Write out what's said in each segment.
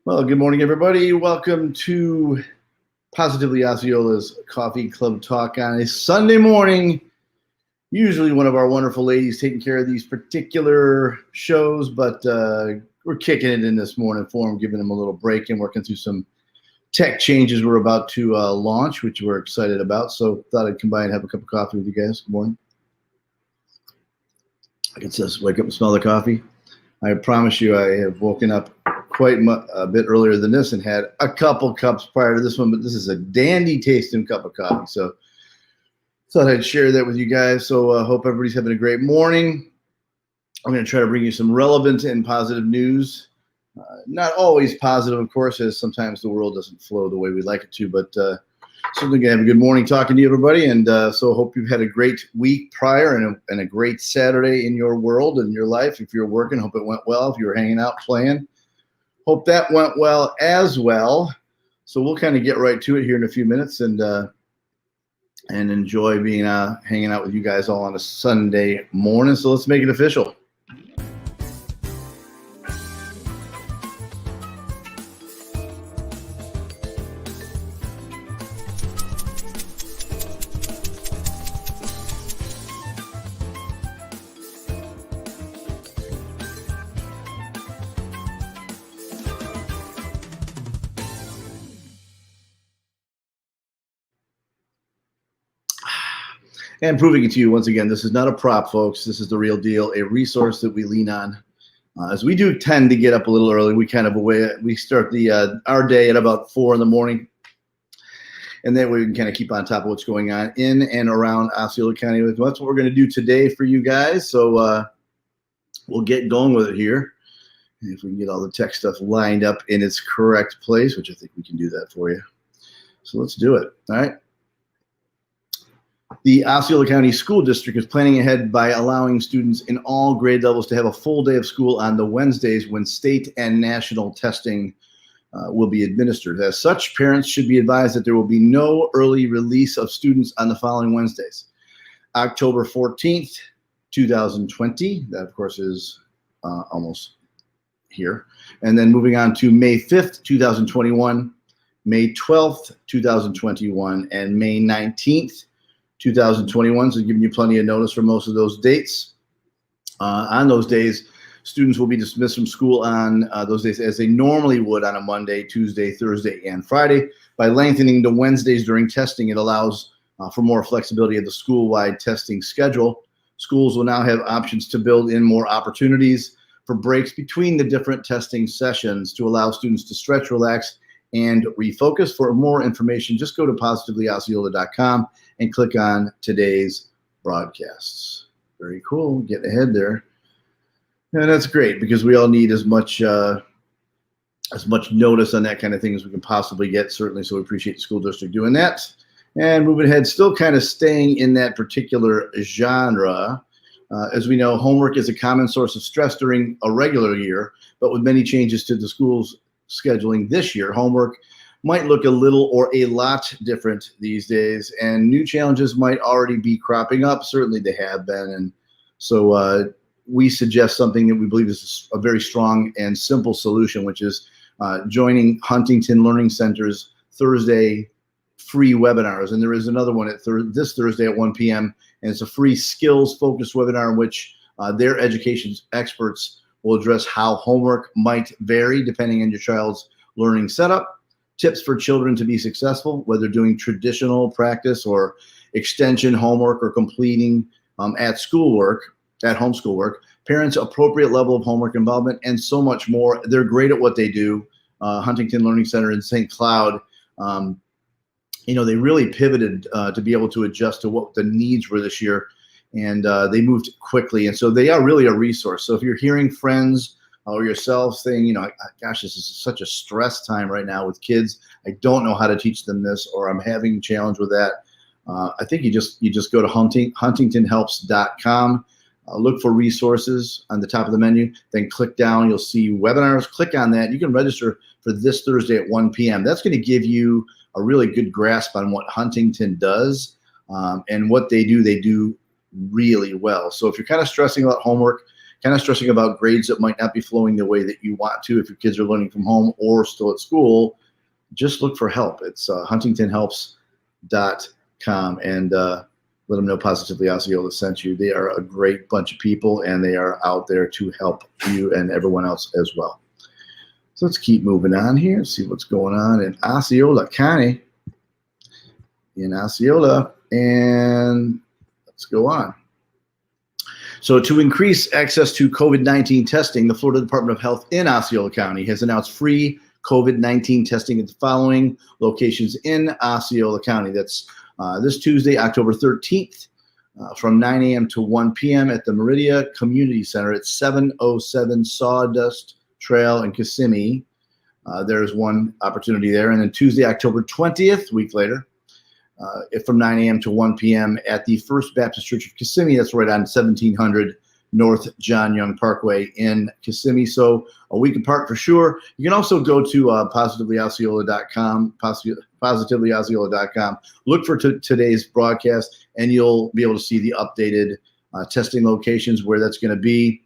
Well, good morning, everybody. Welcome to Positively Osceola's Coffee Club Talk on a Sunday morning. Usually one of our wonderful ladies taking care of these particular shows, but we're kicking it in this morning for them, giving them a little break and working through some tech changes we're about to launch, which we're excited about. So thought I'd come by and have a cup of coffee with you guys. Good morning. I can just wake up and smell the coffee. I promise you I have woken up quite a bit earlier than this and had a couple cups prior to this one, but this is a dandy tasting cup of coffee. So thought I'd share that with you guys. So hope everybody's having a great morning. I'm going to try to bring you some relevant and positive news. Not always positive, of course, as sometimes the world doesn't flow the way we'd like it to, but certainly going to have a good morning talking to you, everybody. And so hope you've had a great week prior and a great Saturday in your world and your life. If you're working, hope it went well. If you were hanging out, playing, hope that went well as well. So we'll kind of get right to it here in a few minutes and enjoy being hanging out with you guys all on a Sunday morning. So let's make it official. And proving it to you once again, this is not a prop, folks. This is the real deal, a resource that we lean on. As we do tend to get up a little early, we start our day at about 4 in the morning. And that way we can kind of keep on top of what's going on in and around Osceola County. That's what we're going to do today for you guys. So we'll get going with it here. And if we can get all the tech stuff lined up in its correct place, which I think we can do that for you. So let's do it. All right. The Osceola County School District is planning ahead by allowing students in all grade levels to have a full day of school on the Wednesdays when state and national testing will be administered. As such, parents should be advised that there will be no early release of students on the following Wednesdays. October 14th, 2020, that of course is almost here. And then moving on to May 5th, 2021, May 12th, 2021, and May 19th, 2021, so giving you plenty of notice for most of those dates. On those days, students will be dismissed from school on those days as they normally would on a Monday, Tuesday, Thursday, and Friday. By lengthening the Wednesdays during testing, it allows for more flexibility of the school-wide testing schedule. Schools will now have options to build in more opportunities for breaks between the different testing sessions to allow students to stretch, relax, and refocus. For more information, just go to positivelyosceola.com and click on today's broadcasts. Very cool. Getting ahead there. And that's great because we all need as much notice on that kind of thing as we can possibly get, certainly. So we appreciate the school district doing that. And moving ahead, still kind of staying in that particular genre. As we know, homework is a common source of stress during a regular year, but with many changes to the school's scheduling this year, homework might look a little or a lot different these days, and new challenges might already be cropping up. Certainly they have been, and so we suggest something that we believe is a very strong and simple solution, which is joining Huntington Learning Center's Thursday free webinars. And there is another one at this Thursday at 1 p.m., and it's a free skills-focused webinar in which their education experts will address how homework might vary depending on your child's learning setup, tips for children to be successful, whether doing traditional practice or extension homework or completing at home schoolwork, parents' appropriate level of homework involvement, and so much more. They're great at what they do. Huntington Learning Center in St. Cloud, they really pivoted to be able to adjust to what the needs were this year. And they moved quickly. And so they are really a resource. So if you're hearing friends or yourself saying, gosh, this is such a stress time right now with kids, I don't know how to teach them this, or I'm having a challenge with that, I think you just go to huntingtonhelps.com, look for resources on the top of the menu, then click down, you'll see webinars, click on that. You can register for this Thursday at 1 p.m. That's going to give you a really good grasp on what Huntington does and what they do really well. So if you're kind of stressing about homework, kind of stressing about grades that might not be flowing the way that you want to, if your kids are learning from home or still at school, just look for help. It's huntingtonhelps.com, and let them know Positively Osceola sent you. They are a great bunch of people, and they are out there to help you and everyone else as well. So let's keep moving on here, see what's going on in Osceola County. In Osceola, and let's go on. So to increase access to COVID-19 testing, the Florida Department of Health in Osceola County has announced free COVID-19 testing at the following locations in Osceola County. That's this Tuesday, October 13th, from 9 a.m. to 1 p.m. at the Meridia Community Center at 707 Sawdust Trail in Kissimmee. There's one opportunity there. And then Tuesday, October 20th, a week later, from 9 a.m. to 1 p.m. at the First Baptist Church of Kissimmee. That's right on 1700 North John Young Parkway in Kissimmee. So a week apart for sure. You can also go to positivelyosceola.com, positivelyosceola.com. Look for today's broadcast, and you'll be able to see the updated testing locations where that's going to be.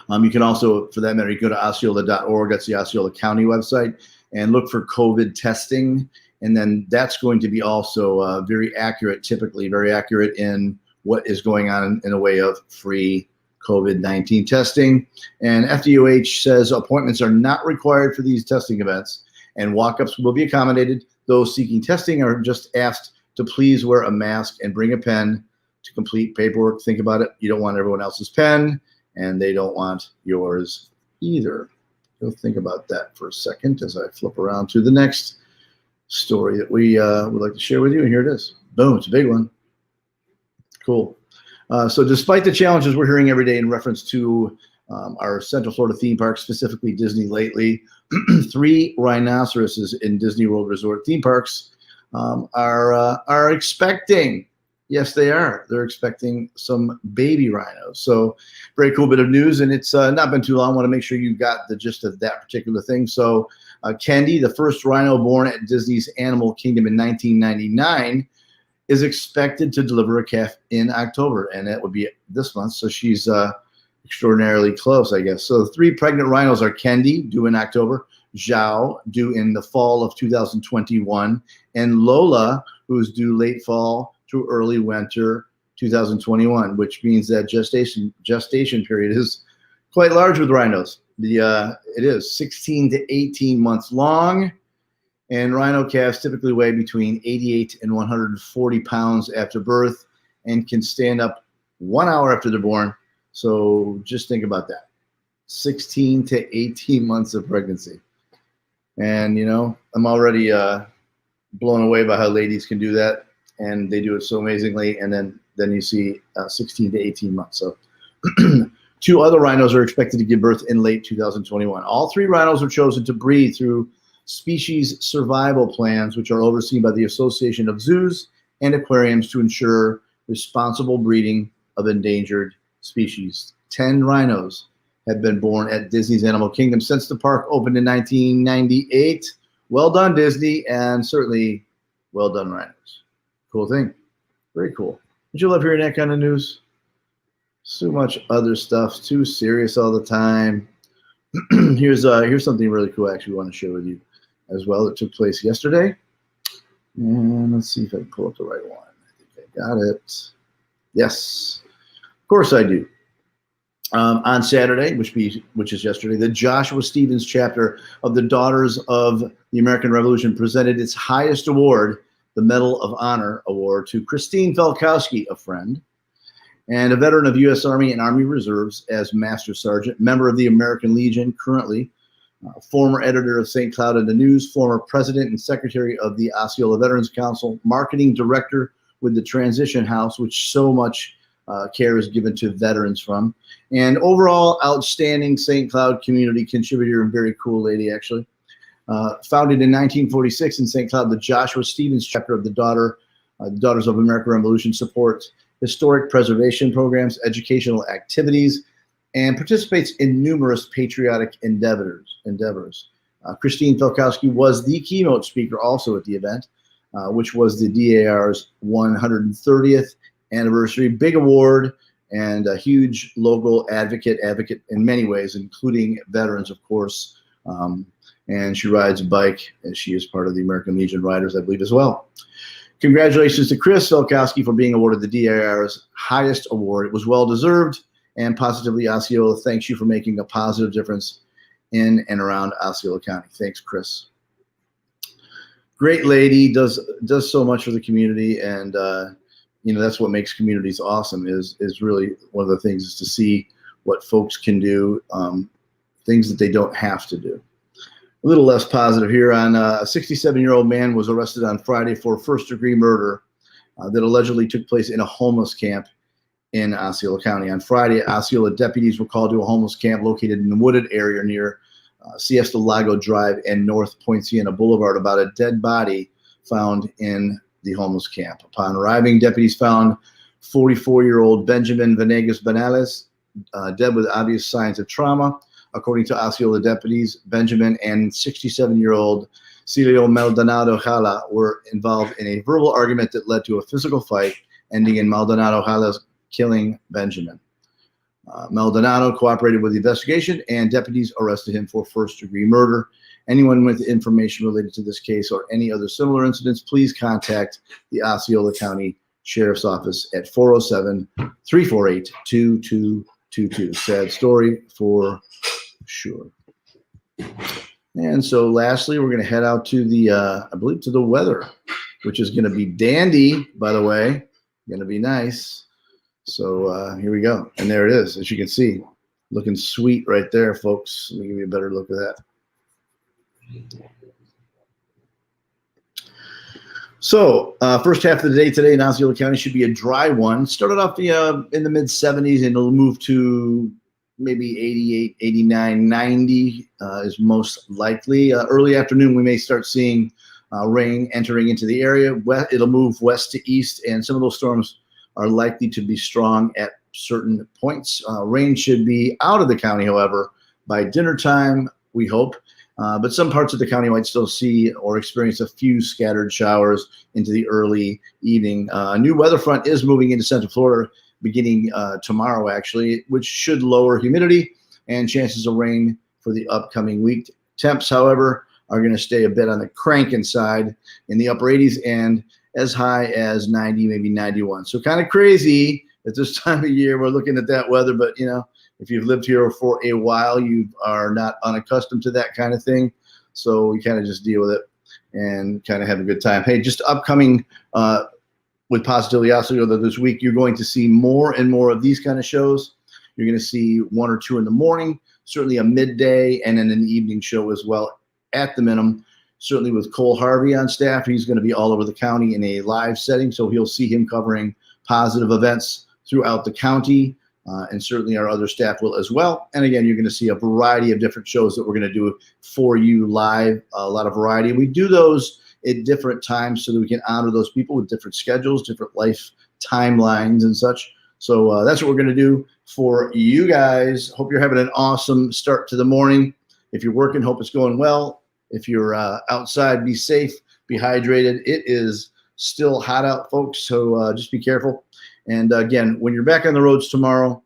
You can also, for that matter, you go to osceola.org. That's the Osceola County website, and look for COVID testing. And then that's going to be also very accurate, typically very accurate in what is going on in a way of free COVID-19 testing. And FDOH says appointments are not required for these testing events, and walk-ups will be accommodated. Those seeking testing are just asked to please wear a mask and bring a pen to complete paperwork. Think about it. You don't want everyone else's pen, and they don't want yours either. So think about that for a second as I flip around to the next story that we would like to share with you. And here it is. Boom, it's a big one. Cool. So despite the challenges we're hearing every day in reference to our Central Florida theme park, specifically Disney lately, 3 rhinoceroses in Disney World Resort theme parks are expecting, yes, they are. They're expecting some baby rhinos. So very cool bit of news, and it's not been too long. I want to make sure you got the gist of that particular thing. So Candy, the first rhino born at Disney's Animal Kingdom in 1999, is expected to deliver a calf in October, and that would be this month. So she's extraordinarily close, I guess. So the 3 pregnant rhinos are Candy, due in October, Zhao, due in the fall of 2021, and Lola, who's due late fall to early winter 2021, which means that gestation period is quite large with rhinos. It is 16 to 18 months long, and rhino calves typically weigh between 88 and 140 pounds after birth and can stand up 1 hour after they're born. So just think about that. 16 to 18 months of pregnancy. And, you know, I'm already blown away by how ladies can do that, and they do it so amazingly. And then you see 16 to 18 months. So 2 other rhinos are expected to give birth in late 2021. All 3 rhinos were chosen to breed through species survival plans, which are overseen by the Association of Zoos and Aquariums to ensure responsible breeding of endangered species. 10 rhinos have been born at Disney's Animal Kingdom since the park opened in 1998. Well done, Disney, and certainly well done, rhinos. Cool thing. Very cool. Don't you love hearing that kind of news? So much other stuff, too serious all the time. Here's something really cool I actually want to share with you as well that took place yesterday. And let's see if I can pull up the right one. I think I got it. Yes, of course I do. On Saturday, which is yesterday, the Joshua Stevens chapter of the Daughters of the American Revolution presented its highest award, the Medal of Honor Award, to Christine Felkowski, a friend, and a veteran of U.S. Army and Army Reserves as Master Sergeant, member of the American Legion, currently former editor of St. Cloud and the News, former president and secretary of the Osceola Veterans Council, marketing director with the Transition House, which so much care is given to veterans from, and overall outstanding St. Cloud community contributor and very cool lady, actually. Founded in 1946 in St. Cloud, the Joshua Stevens chapter of the Daughters of American Revolution supports historic preservation programs, educational activities, and participates in numerous patriotic endeavors. Christine Felkowski was the keynote speaker also at the event, which was the DAR's 130th anniversary big award, and a huge local advocate in many ways, including veterans, of course. And she rides a bike, as she is part of the American Legion Riders, I believe, as well. Congratulations to Chris Velkowski for being awarded the DIR's highest award. It was well-deserved, and Positively Osceola thanks you for making a positive difference in and around Osceola County. Thanks, Chris. Great lady, does so much for the community, and that's what makes communities awesome. Is really one of the things is to see what folks can do, things that they don't have to do. A little less positive here. On a 67-year-old man was arrested on Friday for first-degree murder that allegedly took place in a homeless camp in Osceola County. On Friday, Osceola deputies were called to a homeless camp located in the wooded area near Siesta Lago Drive and North Point Siena Boulevard about a dead body found in the homeless camp. Upon arriving, deputies found 44-year-old Benjamin Venegas Banales dead with obvious signs of trauma. According to Osceola deputies, Benjamin and 67-year-old Celio Maldonado Jala were involved in a verbal argument that led to a physical fight, ending in Maldonado Jala's killing Benjamin. Maldonado cooperated with the investigation, and deputies arrested him for first-degree murder. Anyone with information related to this case or any other similar incidents, please contact the Osceola County Sheriff's Office at 407-348-2222. Sad story for sure. And so lastly, we're going to head out to the, I believe, to the weather, which is going to be dandy, by the way. Going to be nice. So here we go. And there it is, as you can see. Looking sweet right there, folks. Let me give you a better look at that. So first half of the day today in Osceola County should be a dry one. Started off in the mid-70s, and it'll move to maybe 88, 89, 90 is most likely. Early afternoon, we may start seeing rain entering into the area. It'll move west to east, and some of those storms are likely to be strong at certain points. Rain should be out of the county, however, by dinner time, we hope. But some parts of the county might still see or experience a few scattered showers into the early evening. A new weather front is moving into Central Florida beginning tomorrow, actually, which should lower humidity and chances of rain for the upcoming week. Temps, however, are going to stay a bit on the cranking side in the upper 80s and as high as 90, maybe 91. So kind of crazy at this time of year. We're looking at that weather, but if you've lived here for a while, you are not unaccustomed to that kind of thing. So you kind of just deal with it and kind of have a good time. Hey, just upcoming with Positively Osceola this week, you're going to see more and more of these kind of shows. You're going to see one or two in the morning, certainly a midday, and then an evening show as well at the minimum. Certainly with Cole Harvey on staff, he's going to be all over the county in a live setting, so he'll see him covering positive events throughout the county. And certainly our other staff will as well. And again, you're going to see a variety of different shows that we're going to do for you live, a lot of variety. We do those at different times so that we can honor those people with different schedules, different life timelines and such. So that's what we're going to do for you guys. Hope you're having an awesome start to the morning. If you're working, hope it's going well. If you're outside, be safe, be hydrated. It is still hot out, folks, so just be careful. And again, when you're back on the roads tomorrow,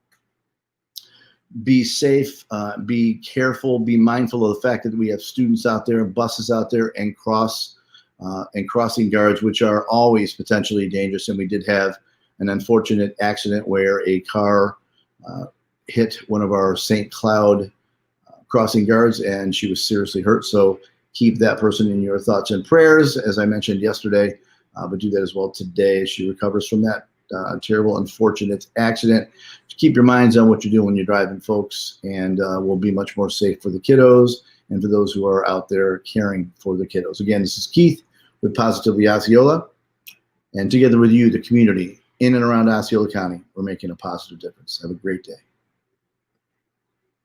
be safe, be careful, be mindful of the fact that we have students out there, buses out there, and crossing guards, which are always potentially dangerous. And we did have an unfortunate accident where a car hit one of our St. Cloud crossing guards, and she was seriously hurt. So keep that person in your thoughts and prayers, as I mentioned yesterday, but do that as well today as she recovers from that terrible, unfortunate accident. Keep your minds on what you're doing when you're driving, folks, and we'll be much more safe for the kiddos and for those who are out there caring for the kiddos. Again, this is Keith with Positively Osceola, and together with you, the community in and around Osceola County, we're making a positive difference. Have a great day.